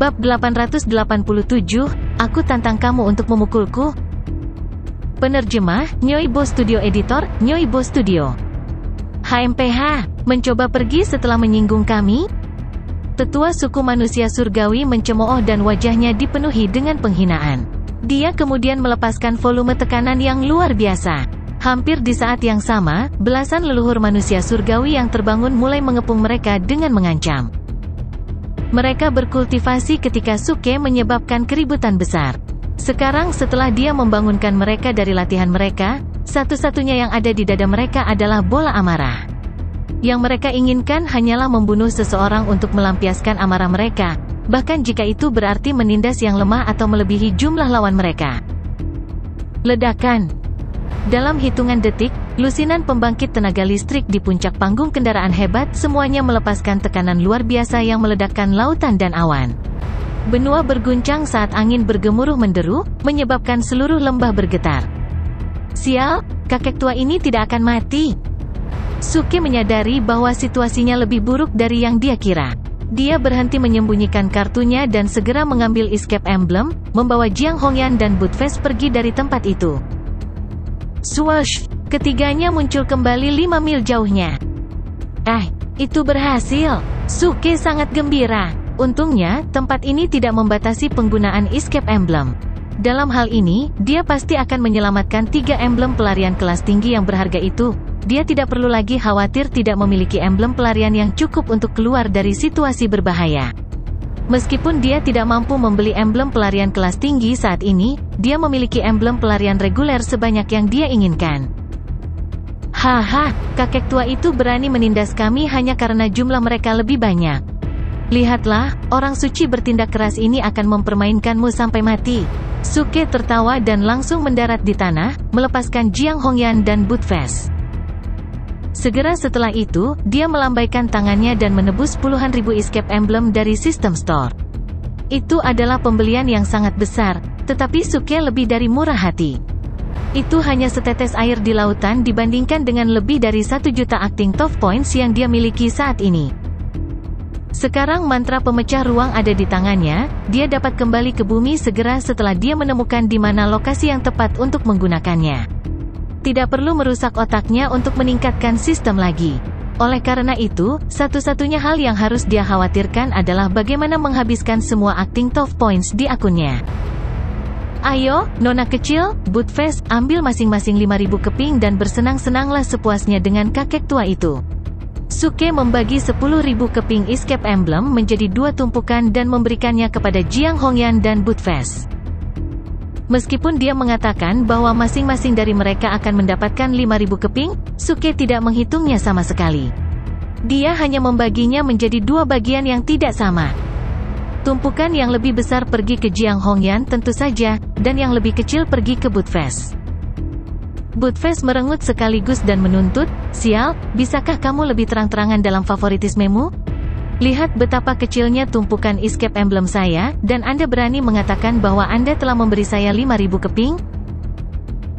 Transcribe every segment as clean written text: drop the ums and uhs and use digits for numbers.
Bab 887, Aku tantang kamu untuk memukulku. Penerjemah, Nyoibo Studio. Editor, Nyoibo Studio. HMPH, mencoba pergi setelah menyinggung kami? Tetua suku manusia surgawi mencemooh dan wajahnya dipenuhi dengan penghinaan. Dia kemudian melepaskan volume tekanan yang luar biasa. Hampir di saat yang sama, belasan leluhur manusia surgawi yang terbangun mulai mengepung mereka dengan mengancam. Mereka berkultivasi ketika Suke menyebabkan keributan besar. Sekarang setelah dia membangunkan mereka dari latihan mereka, satu-satunya yang ada di dada mereka adalah bola amarah. Yang mereka inginkan hanyalah membunuh seseorang untuk melampiaskan amarah mereka, bahkan jika itu berarti menindas yang lemah atau melebihi jumlah lawan mereka. Ledakan. Dalam hitungan detik, lusinan pembangkit tenaga listrik di puncak panggung kendaraan hebat semuanya melepaskan tekanan luar biasa yang meledakkan lautan dan awan. Benua berguncang saat angin bergemuruh menderu, menyebabkan seluruh lembah bergetar. Sial, kakek tua ini tidak akan mati. Suke menyadari bahwa situasinya lebih buruk dari yang dia kira. Dia berhenti menyembunyikan kartunya dan segera mengambil escape emblem, membawa Jiang Hongyan dan Budfest pergi dari tempat itu. Swoosh! Ketiganya muncul kembali 5 mil jauhnya. Itu berhasil. Suke sangat gembira. Untungnya, tempat ini tidak membatasi penggunaan escape emblem. Dalam hal ini, dia pasti akan menyelamatkan 3 emblem pelarian kelas tinggi yang berharga itu. Dia tidak perlu lagi khawatir tidak memiliki emblem pelarian yang cukup untuk keluar dari situasi berbahaya. Meskipun dia tidak mampu membeli emblem pelarian kelas tinggi saat ini, dia memiliki emblem pelarian reguler sebanyak yang dia inginkan. Haha, kakek tua itu berani menindas kami hanya karena jumlah mereka lebih banyak. Lihatlah, orang suci bertindak keras ini akan mempermainkanmu sampai mati. Suke tertawa dan langsung mendarat di tanah, melepaskan Jiang Hongyan dan Budfest. Segera setelah itu, dia melambaikan tangannya dan menebus puluhan ribu escape emblem dari sistem store. Itu adalah pembelian yang sangat besar, tetapi Suke lebih dari murah hati. Itu hanya setetes air di lautan dibandingkan dengan lebih dari 1 juta acting top points yang dia miliki saat ini. Sekarang mantra pemecah ruang ada di tangannya, dia dapat kembali ke bumi segera setelah dia menemukan di mana lokasi yang tepat untuk menggunakannya. Tidak perlu merusak otaknya untuk meningkatkan sistem lagi. Oleh karena itu, satu-satunya hal yang harus dia khawatirkan adalah bagaimana menghabiskan semua acting top points di akunnya. Ayo, nona kecil, Budfest, ambil masing-masing 5.000 keping dan bersenang-senanglah sepuasnya dengan kakek tua itu. Suke membagi 10.000 keping escape emblem menjadi 2 tumpukan dan memberikannya kepada Jiang Hongyan dan Budfest. Meskipun dia mengatakan bahwa masing-masing dari mereka akan mendapatkan 5.000 keping, Suke tidak menghitungnya sama sekali. Dia hanya membaginya menjadi 2 bagian yang tidak sama. Tumpukan yang lebih besar pergi ke Jiang Hongyan tentu saja, dan yang lebih kecil pergi ke Budfest. Budfest merengut sekaligus dan menuntut, "Sial, bisakah kamu lebih terang-terangan dalam favoritismemu? Lihat betapa kecilnya tumpukan escape emblem saya, dan Anda berani mengatakan bahwa Anda telah memberi saya 5.000 keping?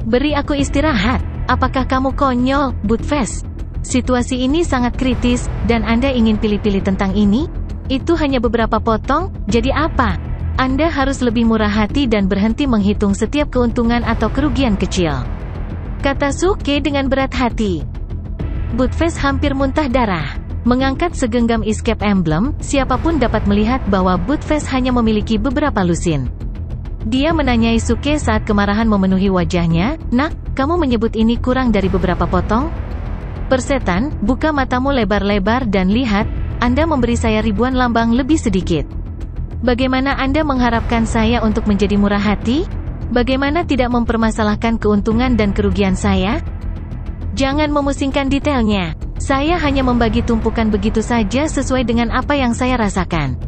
Beri aku istirahat. Apakah kamu konyol, Budfest? Situasi ini sangat kritis, dan Anda ingin pilih-pilih tentang ini? Itu hanya beberapa potong, jadi apa? Anda harus lebih murah hati dan berhenti menghitung setiap keuntungan atau kerugian kecil," kata Suke dengan berat hati. Budfest hampir muntah darah. Mengangkat segenggam escape emblem, siapapun dapat melihat bahwa Budfest hanya memiliki beberapa lusin. Dia menanyai Suke saat kemarahan memenuhi wajahnya, "Nak, kamu menyebut ini kurang dari beberapa potong? Persetan, buka matamu lebar-lebar dan lihat, Anda memberi saya ribuan lambang lebih sedikit. Bagaimana Anda mengharapkan saya untuk menjadi murah hati? Bagaimana tidak mempermasalahkan keuntungan dan kerugian saya? Jangan memusingkan detailnya. Saya hanya membagi tumpukan begitu saja sesuai dengan apa yang saya rasakan.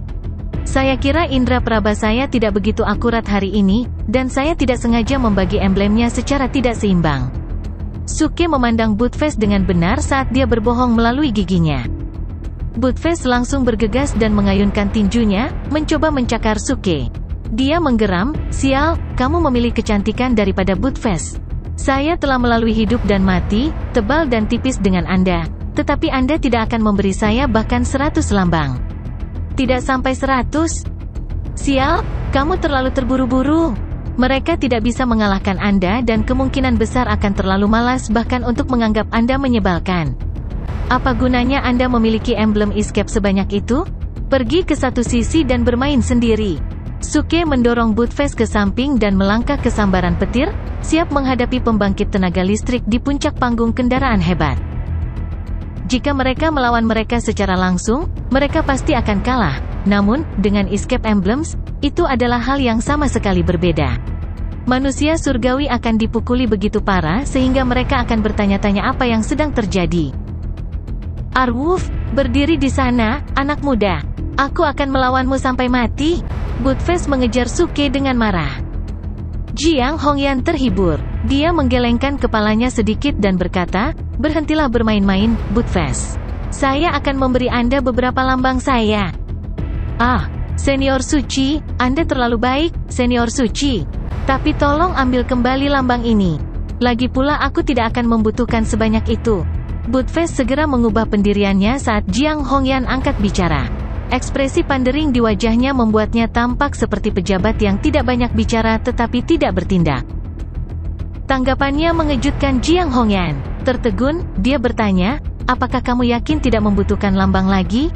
Saya kira indera peraba saya tidak begitu akurat hari ini, dan saya tidak sengaja membagi emblemnya secara tidak seimbang." Suke memandang Budfest dengan benar saat dia berbohong melalui giginya. Budfest langsung bergegas dan mengayunkan tinjunya, mencoba mencakar Suke. Dia menggeram, "Sial, kamu memilih kecantikan daripada Budfest. Saya telah melalui hidup dan mati, tebal dan tipis dengan Anda. Tetapi Anda tidak akan memberi saya bahkan 100 lambang. Tidak sampai 100. Sial, kamu terlalu terburu-buru. Mereka tidak bisa mengalahkan Anda dan kemungkinan besar akan terlalu malas bahkan untuk menganggap Anda menyebalkan. Apa gunanya Anda memiliki emblem escape sebanyak itu? Pergi ke satu sisi dan bermain sendiri. Suke mendorong Buttfast ke samping dan melangkah ke sambaran petir, siap menghadapi pembangkit tenaga listrik di puncak panggung kendaraan hebat. Jika mereka melawan mereka secara langsung, mereka pasti akan kalah. Namun, dengan escape emblems, itu adalah hal yang sama sekali berbeda. Manusia surgawi akan dipukuli begitu parah sehingga mereka akan bertanya-tanya apa yang sedang terjadi. Arwulf, berdiri di sana, anak muda. Aku akan melawanmu sampai mati. Buttfast mengejar Suke dengan marah. Jiang Hongyan terhibur. Dia menggelengkan kepalanya sedikit dan berkata, berhentilah bermain-main, Buttfast. Saya akan memberi Anda beberapa lambang saya. Ah, Senior Suci, Anda terlalu baik, Senior Suci. Tapi tolong ambil kembali lambang ini. Lagi pula aku tidak akan membutuhkan sebanyak itu. Buttfast segera mengubah pendiriannya saat Jiang Hongyan angkat bicara. Ekspresi pandering di wajahnya membuatnya tampak seperti pejabat yang tidak banyak bicara tetapi tidak bertindak. Tanggapannya mengejutkan Jiang Hongyan. Tertegun, dia bertanya, apakah kamu yakin tidak membutuhkan lambang lagi?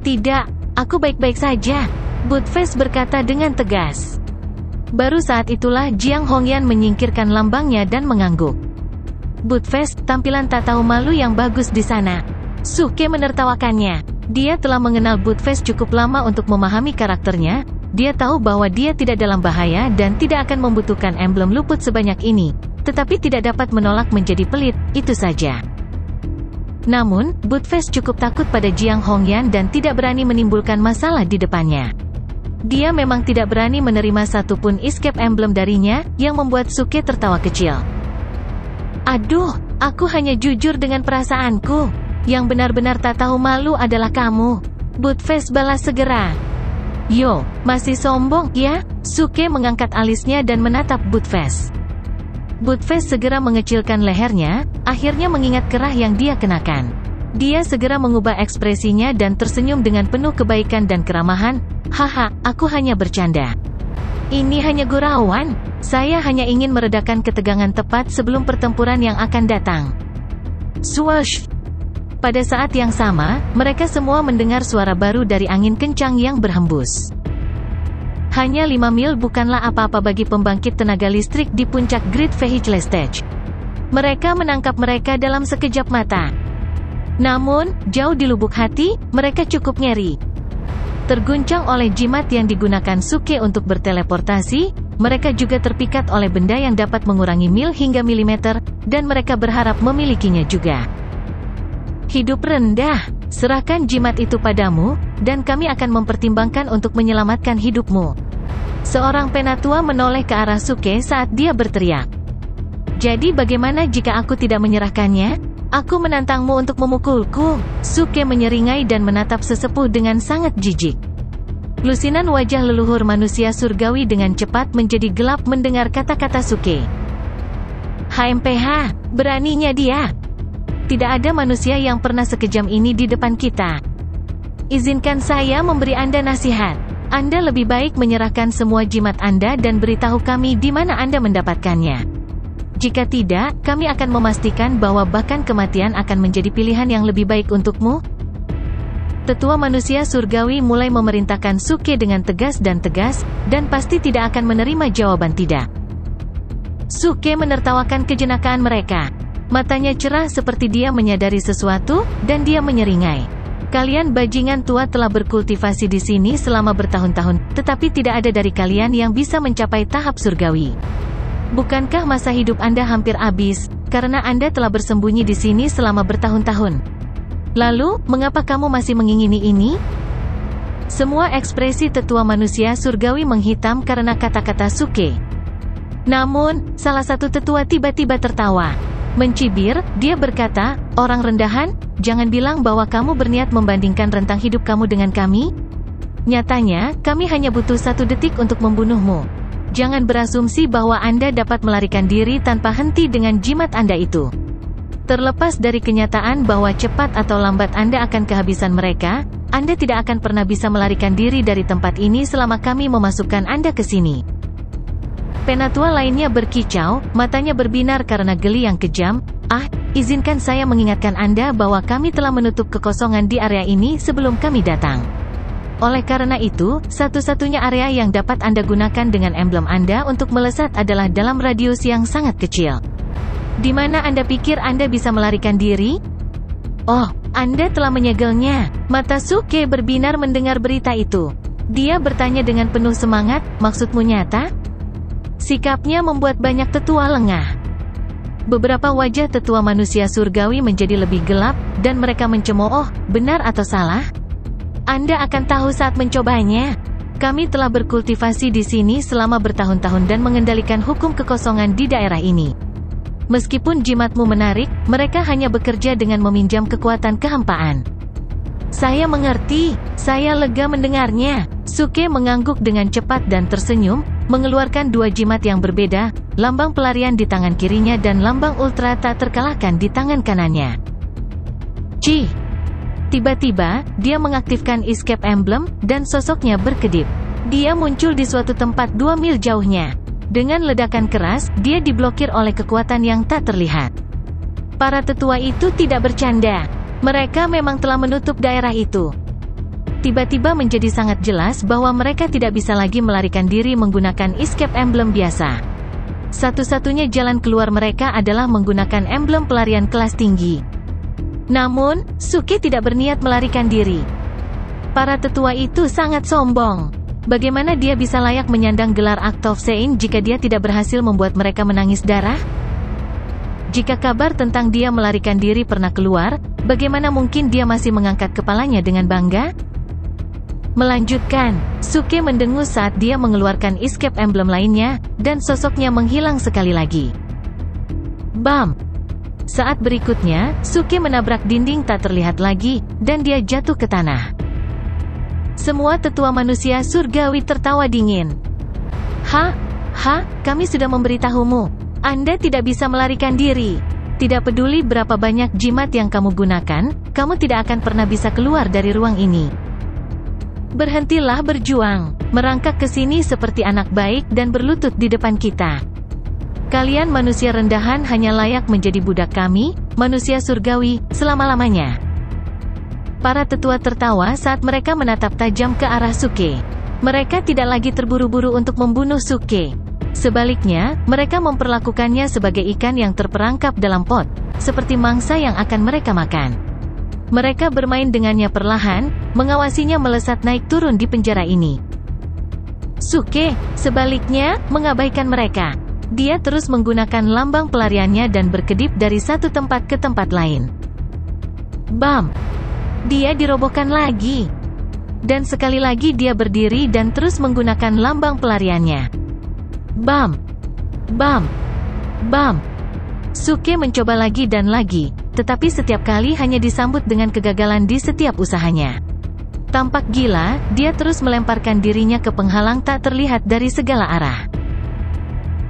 Tidak. Aku baik-baik saja, Buttfast berkata dengan tegas. Baru saat itulah Jiang Hongyan menyingkirkan lambangnya dan mengangguk. Buttfast, tampilan tak tahu malu yang bagus di sana. Suke menertawakannya. Dia telah mengenal Buttfast cukup lama untuk memahami karakternya. Dia tahu bahwa dia tidak dalam bahaya dan tidak akan membutuhkan emblem luput sebanyak ini. Tetapi tidak dapat menolak menjadi pelit, itu saja. Namun, Buttfast cukup takut pada Jiang Hongyan dan tidak berani menimbulkan masalah di depannya. Dia memang tidak berani menerima satupun escape emblem darinya, yang membuat Suke tertawa kecil. Aduh, aku hanya jujur dengan perasaanku. Yang benar-benar tak tahu malu adalah kamu. Buttfast balas segera. Yo, masih sombong, ya? Suke mengangkat alisnya dan menatap Buttfast. Buttfast segera mengecilkan lehernya, akhirnya mengingat kerah yang dia kenakan. Dia segera mengubah ekspresinya dan tersenyum dengan penuh kebaikan dan keramahan. Haha, aku hanya bercanda. Ini hanya gurauan. Saya hanya ingin meredakan ketegangan tepat sebelum pertempuran yang akan datang. Swoosh! Pada saat yang sama, mereka semua mendengar suara baru dari angin kencang yang berhembus. Hanya 5 mil bukanlah apa-apa bagi pembangkit tenaga listrik di puncak Great Vehicle Stage. Mereka menangkap mereka dalam sekejap mata. Namun, jauh di lubuk hati, mereka cukup nyeri. Terguncang oleh jimat yang digunakan Suke untuk berteleportasi, mereka juga terpikat oleh benda yang dapat mengurangi mil hingga milimeter, dan mereka berharap memilikinya juga. Hidup rendah, serahkan jimat itu padamu, dan kami akan mempertimbangkan untuk menyelamatkan hidupmu. Seorang penatua menoleh ke arah Suke saat dia berteriak. Jadi bagaimana jika aku tidak menyerahkannya? Aku menantangmu untuk memukulku. Suke menyeringai dan menatap sesepuh dengan sangat jijik. Lusinan wajah leluhur manusia surgawi dengan cepat menjadi gelap mendengar kata-kata Suke. HMPH, beraninya dia. Tidak ada manusia yang pernah sekejam ini di depan kita. Izinkan saya memberi Anda nasihat. Anda lebih baik menyerahkan semua jimat Anda dan beritahu kami di mana Anda mendapatkannya. Jika tidak, kami akan memastikan bahwa bahkan kematian akan menjadi pilihan yang lebih baik untukmu. Tetua manusia surgawi mulai memerintahkan Suke dengan tegas, dan pasti tidak akan menerima jawaban tidak. Suke menertawakan kejenakaan mereka. Matanya cerah seperti dia menyadari sesuatu, dan dia menyeringai. Kalian bajingan tua telah berkultivasi di sini selama bertahun-tahun, tetapi tidak ada dari kalian yang bisa mencapai tahap surgawi. Bukankah masa hidup Anda hampir habis, karena Anda telah bersembunyi di sini selama bertahun-tahun? Lalu, mengapa kamu masih mengingini ini? Semua ekspresi tetua manusia surgawi menghitam karena kata-kata Suke. Namun, salah satu tetua tiba-tiba tertawa. Mencibir, dia berkata, orang rendahan, jangan bilang bahwa kamu berniat membandingkan rentang hidup kamu dengan kami. Nyatanya, kami hanya butuh 1 detik untuk membunuhmu. Jangan berasumsi bahwa Anda dapat melarikan diri tanpa henti dengan jimat Anda itu. Terlepas dari kenyataan bahwa cepat atau lambat Anda akan kehabisan mereka, Anda tidak akan pernah bisa melarikan diri dari tempat ini selama kami memasukkan Anda ke sini. Penatua lainnya berkicau, matanya berbinar karena geli yang kejam. Izinkan saya mengingatkan Anda bahwa kami telah menutup kekosongan di area ini sebelum kami datang. Oleh karena itu, satu-satunya area yang dapat Anda gunakan dengan emblem Anda untuk melesat adalah dalam radius yang sangat kecil. Di mana Anda pikir Anda bisa melarikan diri? Oh, Anda telah menyegelnya. Mata Suke berbinar mendengar berita itu. Dia bertanya dengan penuh semangat, maksudmu nyata? Sikapnya membuat banyak tetua lengah. Beberapa wajah tetua manusia surgawi menjadi lebih gelap, dan mereka mencemooh, benar atau salah? Anda akan tahu saat mencobanya. Kami telah berkultivasi di sini selama bertahun-tahun dan mengendalikan hukum kekosongan di daerah ini. Meskipun jimatmu menarik, mereka hanya bekerja dengan meminjam kekuatan kehampaan. Saya mengerti, saya lega mendengarnya. Suke mengangguk dengan cepat dan tersenyum, mengeluarkan dua jimat yang berbeda, lambang pelarian di tangan kirinya dan lambang ultra tak terkalahkan di tangan kanannya. Tiba-tiba, dia mengaktifkan escape emblem, dan sosoknya berkedip. Dia muncul di suatu tempat 2 mil jauhnya. Dengan ledakan keras, dia diblokir oleh kekuatan yang tak terlihat. Para tetua itu tidak bercanda. Mereka memang telah menutup daerah itu. Tiba-tiba menjadi sangat jelas bahwa mereka tidak bisa lagi melarikan diri menggunakan escape emblem biasa. Satu-satunya jalan keluar mereka adalah menggunakan emblem pelarian kelas tinggi. Namun, Suke tidak berniat melarikan diri. Para tetua itu sangat sombong. Bagaimana dia bisa layak menyandang gelar Act of Sein jika dia tidak berhasil membuat mereka menangis darah? Jika kabar tentang dia melarikan diri pernah keluar, bagaimana mungkin dia masih mengangkat kepalanya dengan bangga? Melanjutkan, Suke mendengus saat dia mengeluarkan escape emblem lainnya, dan sosoknya menghilang sekali lagi. Bam! Saat berikutnya, Suke menabrak dinding tak terlihat lagi, dan dia jatuh ke tanah. Semua tetua manusia surgawi tertawa dingin. Kami sudah memberitahumu. Anda tidak bisa melarikan diri. Tidak peduli berapa banyak jimat yang kamu gunakan, kamu tidak akan pernah bisa keluar dari ruang ini. Berhentilah berjuang, merangkak ke sini seperti anak baik dan berlutut di depan kita. Kalian manusia rendahan hanya layak menjadi budak kami, manusia surgawi, selama-lamanya. Para tetua tertawa saat mereka menatap tajam ke arah Suke. Mereka tidak lagi terburu-buru untuk membunuh Suke. Sebaliknya, mereka memperlakukannya sebagai ikan yang terperangkap dalam pot, seperti mangsa yang akan mereka makan. Mereka bermain dengannya perlahan, mengawasinya melesat naik turun di penjara ini. Suke, sebaliknya, mengabaikan mereka. Dia terus menggunakan lambang pelariannya dan berkedip dari satu tempat ke tempat lain. Bam! Dia dirobohkan lagi. Dan sekali lagi dia berdiri dan terus menggunakan lambang pelariannya. Bam! Bam! Bam! Suke mencoba lagi dan lagi, tetapi setiap kali hanya disambut dengan kegagalan di setiap usahanya. Tampak gila, dia terus melemparkan dirinya ke penghalang tak terlihat dari segala arah.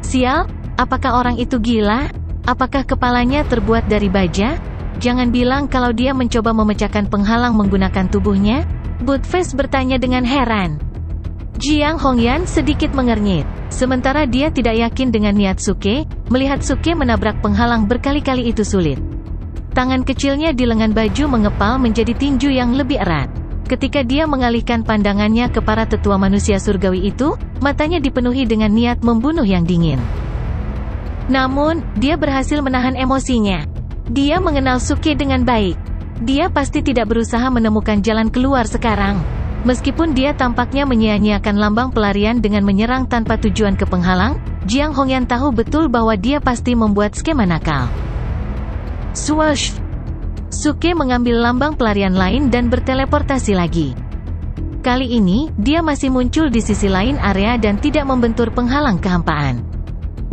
Sial, apakah orang itu gila? Apakah kepalanya terbuat dari baja? Jangan bilang kalau dia mencoba memecahkan penghalang menggunakan tubuhnya. Buttface bertanya dengan heran. Jiang Hongyan sedikit mengernyit. Sementara dia tidak yakin dengan niat Suke, melihat Suke menabrak penghalang berkali-kali itu sulit. Tangan kecilnya di lengan baju mengepal menjadi tinju yang lebih erat. Ketika dia mengalihkan pandangannya ke para tetua manusia surgawi itu, matanya dipenuhi dengan niat membunuh yang dingin. Namun, dia berhasil menahan emosinya. Dia mengenal Suke dengan baik. Dia pasti tidak berusaha menemukan jalan keluar sekarang. Meskipun dia tampaknya menyia-nyiakan lambang pelarian dengan menyerang tanpa tujuan ke penghalang, Jiang Hongyan tahu betul bahwa dia pasti membuat skema nakal. Swoosh! Suke mengambil lambang pelarian lain dan berteleportasi lagi. Kali ini, dia masih muncul di sisi lain area dan tidak membentur penghalang kehampaan.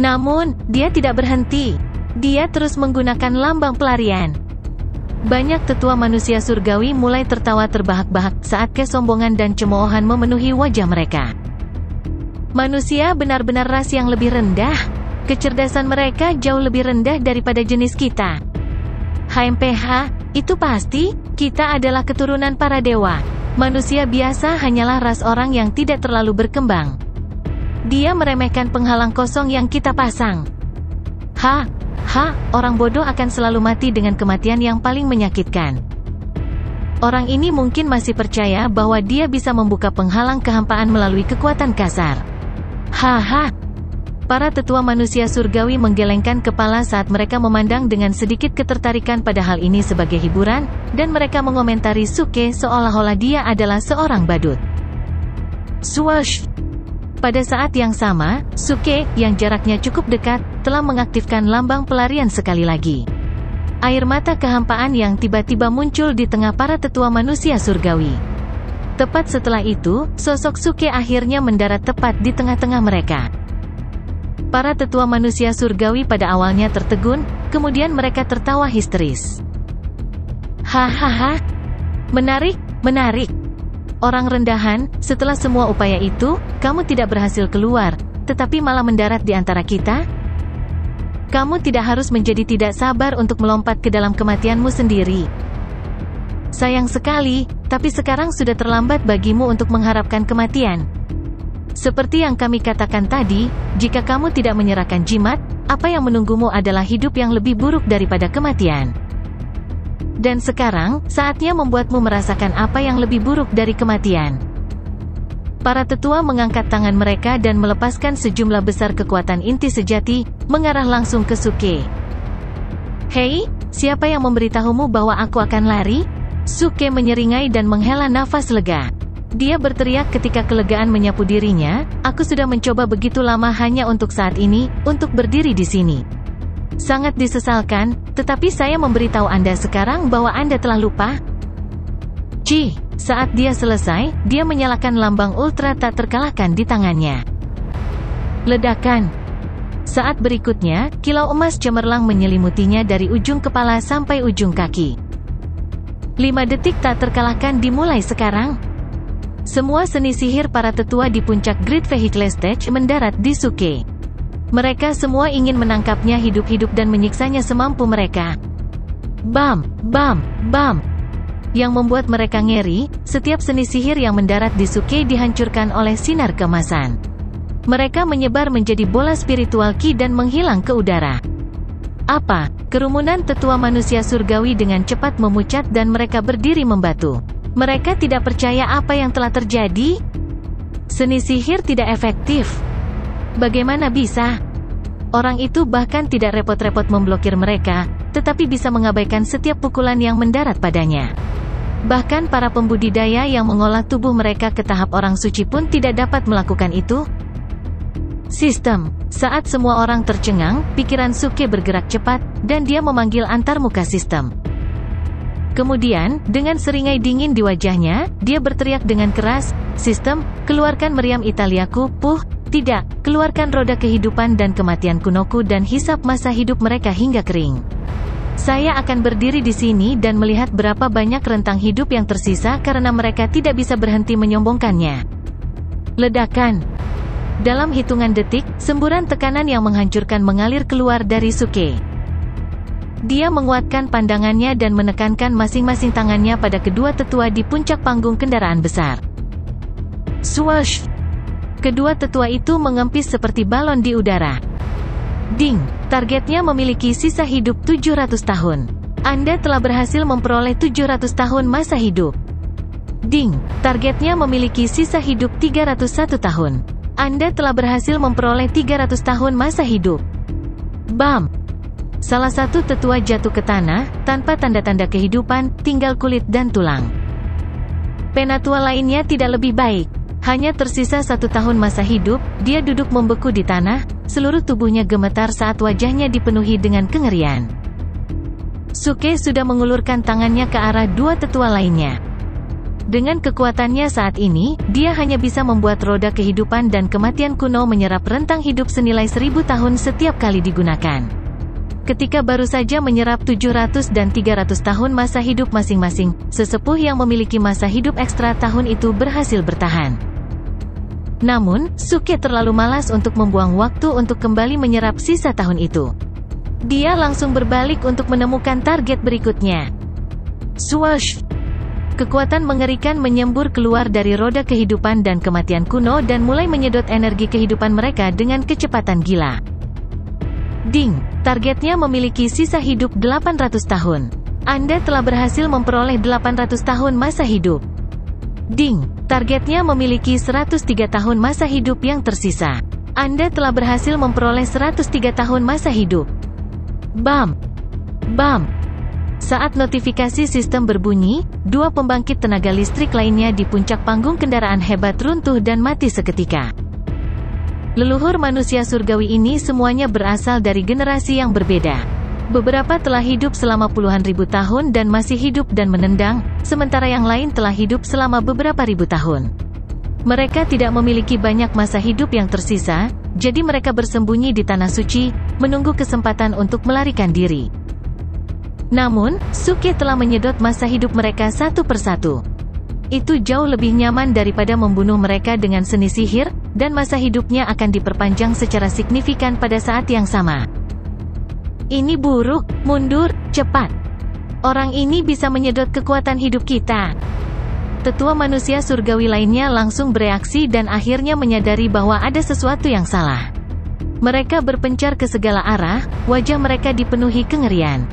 Namun, dia tidak berhenti. Dia terus menggunakan lambang pelarian. Banyak tetua manusia surgawi mulai tertawa terbahak-bahak saat kesombongan dan cemoohan memenuhi wajah mereka. Manusia benar-benar ras yang lebih rendah. Kecerdasan mereka jauh lebih rendah daripada jenis kita. HMPH, itu pasti, kita adalah keturunan para dewa. Manusia biasa hanyalah ras orang yang tidak terlalu berkembang. Dia meremehkan penghalang kosong yang kita pasang. Orang bodoh akan selalu mati dengan kematian yang paling menyakitkan. Orang ini mungkin masih percaya bahwa dia bisa membuka penghalang kehampaan melalui kekuatan kasar. Para tetua manusia surgawi menggelengkan kepala saat mereka memandang dengan sedikit ketertarikan pada hal ini sebagai hiburan, dan mereka mengomentari Suke seolah-olah dia adalah seorang badut. Swash! Pada saat yang sama, Suke, yang jaraknya cukup dekat, telah mengaktifkan lambang pelarian sekali lagi. Air mata kehampaan yang tiba-tiba muncul di tengah para tetua manusia surgawi. Tepat setelah itu, sosok Suke akhirnya mendarat tepat di tengah-tengah mereka. Para tetua manusia surgawi pada awalnya tertegun, kemudian mereka tertawa histeris. Menarik. Orang rendahan, setelah semua upaya itu, kamu tidak berhasil keluar, tetapi malah mendarat di antara kita? Kamu tidak harus menjadi tidak sabar untuk melompat ke dalam kematianmu sendiri. Sayang sekali, tapi sekarang sudah terlambat bagimu untuk mengharapkan kematian. Seperti yang kami katakan tadi, jika kamu tidak menyerahkan jimat, apa yang menunggumu adalah hidup yang lebih buruk daripada kematian. Dan sekarang, saatnya membuatmu merasakan apa yang lebih buruk dari kematian. Para tetua mengangkat tangan mereka dan melepaskan sejumlah besar kekuatan inti sejati, mengarah langsung ke Suke. Hei, siapa yang memberitahumu bahwa aku akan lari? Suke menyeringai dan menghela nafas lega. Dia berteriak ketika kelegaan menyapu dirinya, aku sudah mencoba begitu lama hanya untuk saat ini, untuk berdiri di sini. Sangat disesalkan, tetapi saya memberitahu Anda sekarang bahwa Anda telah lupa. Saat dia selesai, dia menyalakan lambang ultra tak terkalahkan di tangannya. Ledakan. Saat berikutnya, kilau emas cemerlang menyelimutinya dari ujung kepala sampai ujung kaki. 5 detik tak terkalahkan dimulai sekarang. Semua seni sihir para tetua di puncak Great Vehicle Stage mendarat di Suke. Mereka semua ingin menangkapnya hidup-hidup dan menyiksanya semampu mereka. Bam! Yang membuat mereka ngeri, setiap seni sihir yang mendarat di Suke dihancurkan oleh sinar keemasan. Mereka menyebar menjadi bola spiritual ki dan menghilang ke udara. Kerumunan tetua manusia surgawi dengan cepat memucat dan mereka berdiri membatu. Mereka tidak percaya apa yang telah terjadi. Seni sihir tidak efektif. Bagaimana bisa? Orang itu bahkan tidak repot-repot memblokir mereka, tetapi bisa mengabaikan setiap pukulan yang mendarat padanya. Bahkan para pembudidaya yang mengolah tubuh mereka ke tahap orang suci pun tidak dapat melakukan itu. Sistem. Saat semua orang tercengang, pikiran Suke bergerak cepat, dan dia memanggil antarmuka sistem. Kemudian, dengan seringai dingin di wajahnya, dia berteriak dengan keras, "Sistem, keluarkan meriam Italiaku, tidak, keluarkan roda kehidupan dan kematian kunoku dan hisap masa hidup mereka hingga kering. Saya akan berdiri di sini dan melihat berapa banyak rentang hidup yang tersisa karena mereka tidak bisa berhenti menyombongkannya." Ledakan. Dalam hitungan detik, semburan tekanan yang menghancurkan mengalir keluar dari Suke. Dia menguatkan pandangannya dan menekankan masing-masing tangannya pada kedua tetua di puncak panggung kendaraan besar. Swash! Kedua tetua itu mengempis seperti balon di udara. Ding! Targetnya memiliki sisa hidup 700 tahun. Anda telah berhasil memperoleh 700 tahun masa hidup. Ding! Targetnya memiliki sisa hidup 301 tahun. Anda telah berhasil memperoleh 300 tahun masa hidup. Bam! Salah satu tetua jatuh ke tanah, tanpa tanda-tanda kehidupan, tinggal kulit dan tulang. Penatua lainnya tidak lebih baik. Hanya tersisa 1 tahun masa hidup, dia duduk membeku di tanah, seluruh tubuhnya gemetar saat wajahnya dipenuhi dengan kengerian. Suke sudah mengulurkan tangannya ke arah 2 tetua lainnya. Dengan kekuatannya saat ini, dia hanya bisa membuat roda kehidupan dan kematian kuno menyerap rentang hidup senilai 1000 tahun setiap kali digunakan. Ketika baru saja menyerap 700 dan 300 tahun masa hidup masing-masing, sesepuh yang memiliki masa hidup ekstra tahun itu berhasil bertahan. Namun, Suke terlalu malas untuk membuang waktu untuk kembali menyerap sisa tahun itu. Dia langsung berbalik untuk menemukan target berikutnya. Swoosh! Kekuatan mengerikan menyembur keluar dari roda kehidupan dan kematian kuno dan mulai menyedot energi kehidupan mereka dengan kecepatan gila. Ding! Targetnya memiliki sisa hidup 800 tahun. Anda telah berhasil memperoleh 800 tahun masa hidup. Ding! Targetnya memiliki 103 tahun masa hidup yang tersisa. Anda telah berhasil memperoleh 103 tahun masa hidup. Bam! Bam! Saat notifikasi sistem berbunyi, dua pembangkit tenaga listrik lainnya di puncak panggung kendaraan hebat runtuh dan mati seketika. Leluhur manusia surgawi ini semuanya berasal dari generasi yang berbeda. Beberapa telah hidup selama puluhan ribu tahun dan masih hidup dan menendang, sementara yang lain telah hidup selama beberapa ribu tahun. Mereka tidak memiliki banyak masa hidup yang tersisa, jadi mereka bersembunyi di tanah suci, menunggu kesempatan untuk melarikan diri. Namun, Suke telah menyedot masa hidup mereka satu persatu. Itu jauh lebih nyaman daripada membunuh mereka dengan seni sihir, dan masa hidupnya akan diperpanjang secara signifikan pada saat yang sama. Ini buruk, mundur, cepat. Orang ini bisa menyedot kekuatan hidup kita. Tetua manusia surgawi lainnya langsung bereaksi dan akhirnya menyadari bahwa ada sesuatu yang salah. Mereka berpencar ke segala arah, wajah mereka dipenuhi kengerian.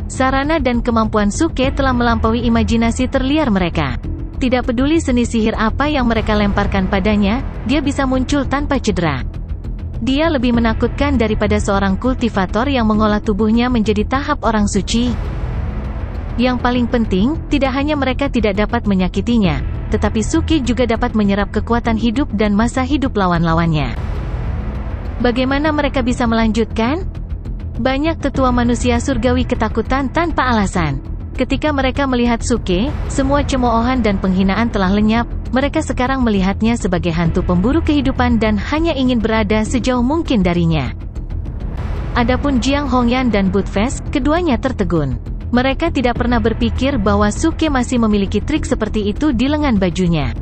Sarana dan kemampuan Suke telah melampaui imajinasi terliar mereka. Tidak peduli seni sihir apa yang mereka lemparkan padanya, dia bisa muncul tanpa cedera. Dia lebih menakutkan daripada seorang kultivator yang mengolah tubuhnya menjadi tahap orang suci. Yang paling penting, tidak hanya mereka tidak dapat menyakitinya, tetapi Suke juga dapat menyerap kekuatan hidup dan masa hidup lawan-lawannya. Bagaimana mereka bisa melanjutkan? Banyak tetua manusia surgawi ketakutan tanpa alasan. Ketika mereka melihat Suke, semua cemoohan dan penghinaan telah lenyap. Mereka sekarang melihatnya sebagai hantu pemburu kehidupan dan hanya ingin berada sejauh mungkin darinya. Adapun Jiang Hongyan dan Budfest, keduanya tertegun. Mereka tidak pernah berpikir bahwa Suke masih memiliki trik seperti itu di lengan bajunya.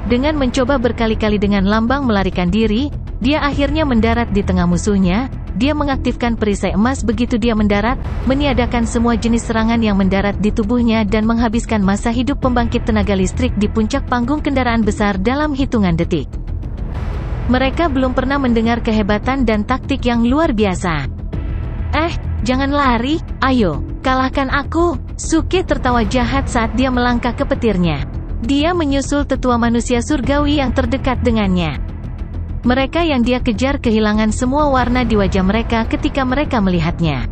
Dengan mencoba berkali-kali dengan lambang melarikan diri, dia akhirnya mendarat di tengah musuhnya. Dia mengaktifkan perisai emas begitu dia mendarat, meniadakan semua jenis serangan yang mendarat di tubuhnya dan menghabiskan masa hidup pembangkit tenaga listrik di puncak panggung kendaraan besar dalam hitungan detik. Mereka belum pernah mendengar kehebatan dan taktik yang luar biasa. Jangan lari, ayo, kalahkan aku. Suke tertawa jahat saat dia melangkah ke petirnya. Dia menyusul tetua manusia surgawi yang terdekat dengannya. Mereka yang dia kejar kehilangan semua warna di wajah mereka ketika mereka melihatnya.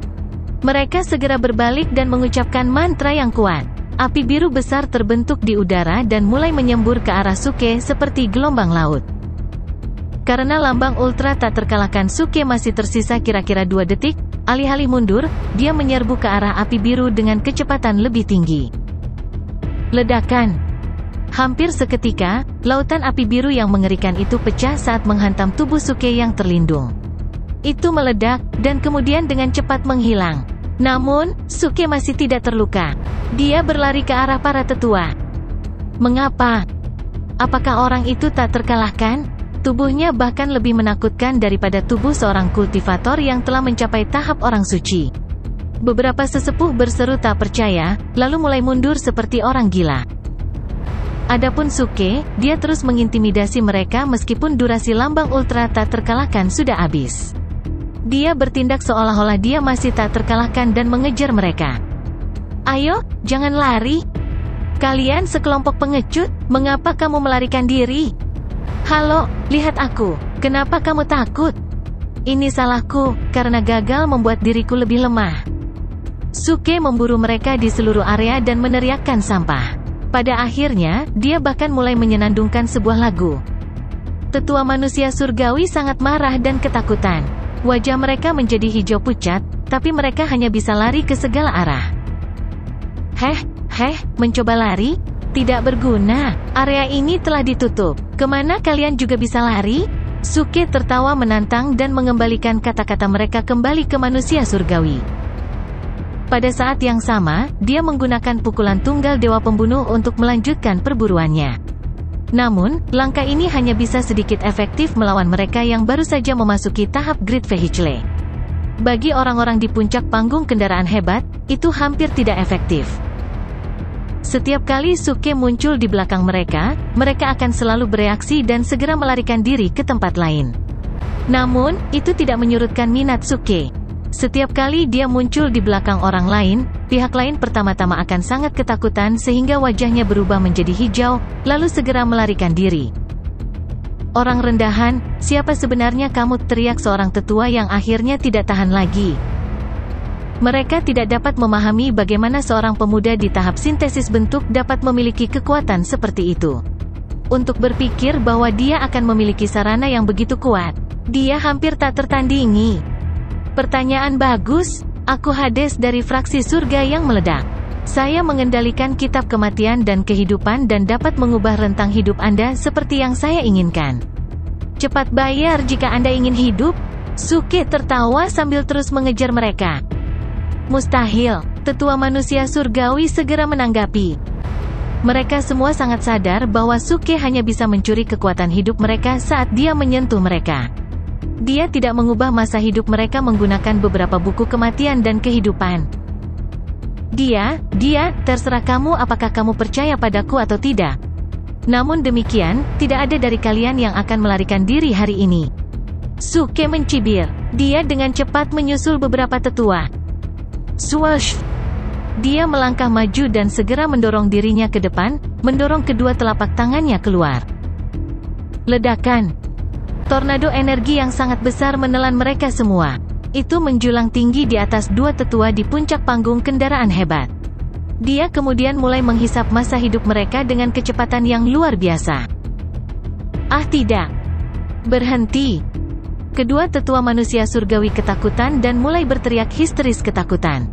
Mereka segera berbalik dan mengucapkan mantra yang kuat. Api biru besar terbentuk di udara dan mulai menyembur ke arah Suke seperti gelombang laut. Karena lambang ultra tak terkalahkan Suke masih tersisa kira-kira 2 detik, alih-alih mundur, dia menyerbu ke arah api biru dengan kecepatan lebih tinggi. Ledakan. Hampir seketika, lautan api biru yang mengerikan itu pecah saat menghantam tubuh Suke yang terlindung. Itu meledak, dan kemudian dengan cepat menghilang. Namun, Suke masih tidak terluka. Dia berlari ke arah para tetua. Mengapa? Apakah orang itu tak terkalahkan? Tubuhnya bahkan lebih menakutkan daripada tubuh seorang kultivator yang telah mencapai tahap orang suci. Beberapa sesepuh berseru tak percaya, lalu mulai mundur seperti orang gila. Adapun Suke, dia terus mengintimidasi mereka meskipun durasi lambang ultra tak terkalahkan sudah habis. Dia bertindak seolah-olah dia masih tak terkalahkan dan mengejar mereka. Ayo, jangan lari. Kalian sekelompok pengecut, mengapa kamu melarikan diri? Halo, lihat aku, kenapa kamu takut? Ini salahku, karena gagal membuat diriku lebih lemah. Suke memburu mereka di seluruh area dan meneriakkan sampah. Pada akhirnya, dia bahkan mulai menyenandungkan sebuah lagu. Tetua manusia surgawi sangat marah dan ketakutan. Wajah mereka menjadi hijau pucat, tapi mereka hanya bisa lari ke segala arah. Mencoba lari? Tidak berguna, area ini telah ditutup. Kemana kalian juga bisa lari? Suke tertawa menantang dan mengembalikan kata-kata mereka kembali ke manusia surgawi. Pada saat yang sama, dia menggunakan pukulan tunggal dewa pembunuh untuk melanjutkan perburuannya. Namun, langkah ini hanya bisa sedikit efektif melawan mereka yang baru saja memasuki tahap Great Vehicle. Bagi orang-orang di puncak panggung kendaraan hebat, itu hampir tidak efektif. Setiap kali Suke muncul di belakang mereka, mereka akan selalu bereaksi dan segera melarikan diri ke tempat lain. Namun, itu tidak menyurutkan minat Suke. Setiap kali dia muncul di belakang orang lain, pihak lain pertama-tama akan sangat ketakutan sehingga wajahnya berubah menjadi hijau, lalu segera melarikan diri. Orang rendahan, siapa sebenarnya kamu? Teriak seorang tetua yang akhirnya tidak tahan lagi. Mereka tidak dapat memahami bagaimana seorang pemuda di tahap sintesis bentuk dapat memiliki kekuatan seperti itu. Untuk berpikir bahwa dia akan memiliki sarana yang begitu kuat, dia hampir tak tertandingi. Pertanyaan bagus. Aku Hades dari fraksi surga yang meledak. Saya mengendalikan kitab kematian dan kehidupan dan dapat mengubah rentang hidup Anda seperti yang saya inginkan. Cepat bayar jika Anda ingin hidup. Suke tertawa sambil terus mengejar mereka. Mustahil, tetua manusia surgawi segera menanggapi. Mereka semua sangat sadar bahwa Suke hanya bisa mencuri kekuatan hidup mereka saat dia menyentuh mereka. Dia tidak mengubah masa hidup mereka menggunakan beberapa buku kematian dan kehidupan. Dia, terserah kamu apakah kamu percaya padaku atau tidak. Namun demikian, tidak ada dari kalian yang akan melarikan diri hari ini. Suke mencibir. Dia dengan cepat menyusul beberapa tetua. Swoosh! Dia melangkah maju dan segera mendorong dirinya ke depan, mendorong kedua telapak tangannya keluar. Ledakan. Tornado energi yang sangat besar menelan mereka semua. Itu menjulang tinggi di atas dua tetua di puncak panggung kendaraan hebat. Dia kemudian mulai menghisap masa hidup mereka dengan kecepatan yang luar biasa. Ah tidak! Berhenti! Kedua tetua manusia surgawi ketakutan dan mulai berteriak histeris ketakutan.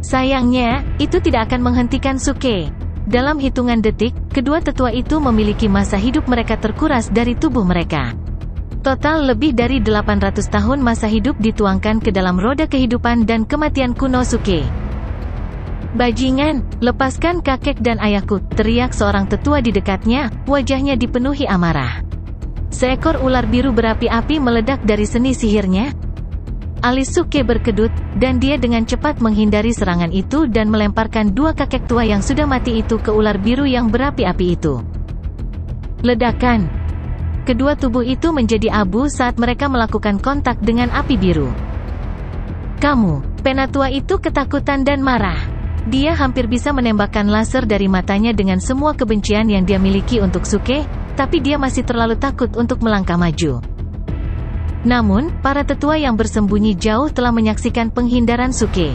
Sayangnya, itu tidak akan menghentikan Suke. Dalam hitungan detik, kedua tetua itu memiliki masa hidup mereka terkuras dari tubuh mereka. Total lebih dari 800 tahun masa hidup dituangkan ke dalam roda kehidupan dan kematian kuno Suke. Bajingan, lepaskan kakek dan ayahku, teriak seorang tetua di dekatnya, wajahnya dipenuhi amarah. Seekor ular biru berapi-api meledak dari seni sihirnya. Alis Suke berkedut, dan dia dengan cepat menghindari serangan itu dan melemparkan dua kakek tua yang sudah mati itu ke ular biru yang berapi-api itu. Ledakan. Kedua tubuh itu menjadi abu saat mereka melakukan kontak dengan api biru. Kamu, penatua itu ketakutan dan marah. Dia hampir bisa menembakkan laser dari matanya dengan semua kebencian yang dia miliki untuk Suke, tapi dia masih terlalu takut untuk melangkah maju. Namun, para tetua yang bersembunyi jauh telah menyaksikan penghindaran Suke.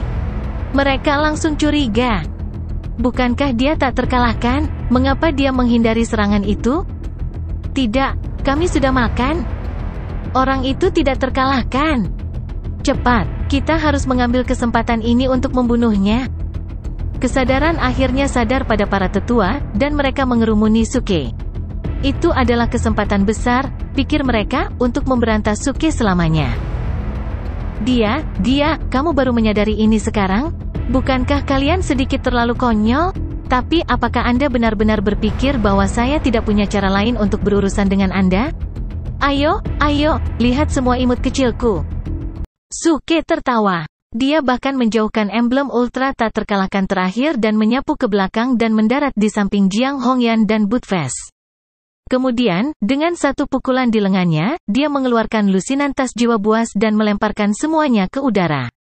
Mereka langsung curiga. Bukankah dia tak terkalahkan? Mengapa dia menghindari serangan itu? Tidak. Kami sudah makan. Orang itu tidak terkalahkan. Cepat, kita harus mengambil kesempatan ini untuk membunuhnya. Kesadaran akhirnya sadar pada para tetua, dan mereka mengerumuni Suke. Itu adalah kesempatan besar, pikir mereka, untuk memberantas Suke selamanya. Dia, kamu baru menyadari ini sekarang? Bukankah kalian sedikit terlalu konyol? Tapi, apakah Anda benar-benar berpikir bahwa saya tidak punya cara lain untuk berurusan dengan Anda? Ayo, lihat semua imut kecilku. Suke tertawa. Dia bahkan menjauhkan emblem ultra tak terkalahkan terakhir dan menyapu ke belakang dan mendarat di samping Jiang Hongyan dan Budfest. Kemudian, dengan satu pukulan di lengannya, dia mengeluarkan lusinan tas jiwa buas dan melemparkan semuanya ke udara.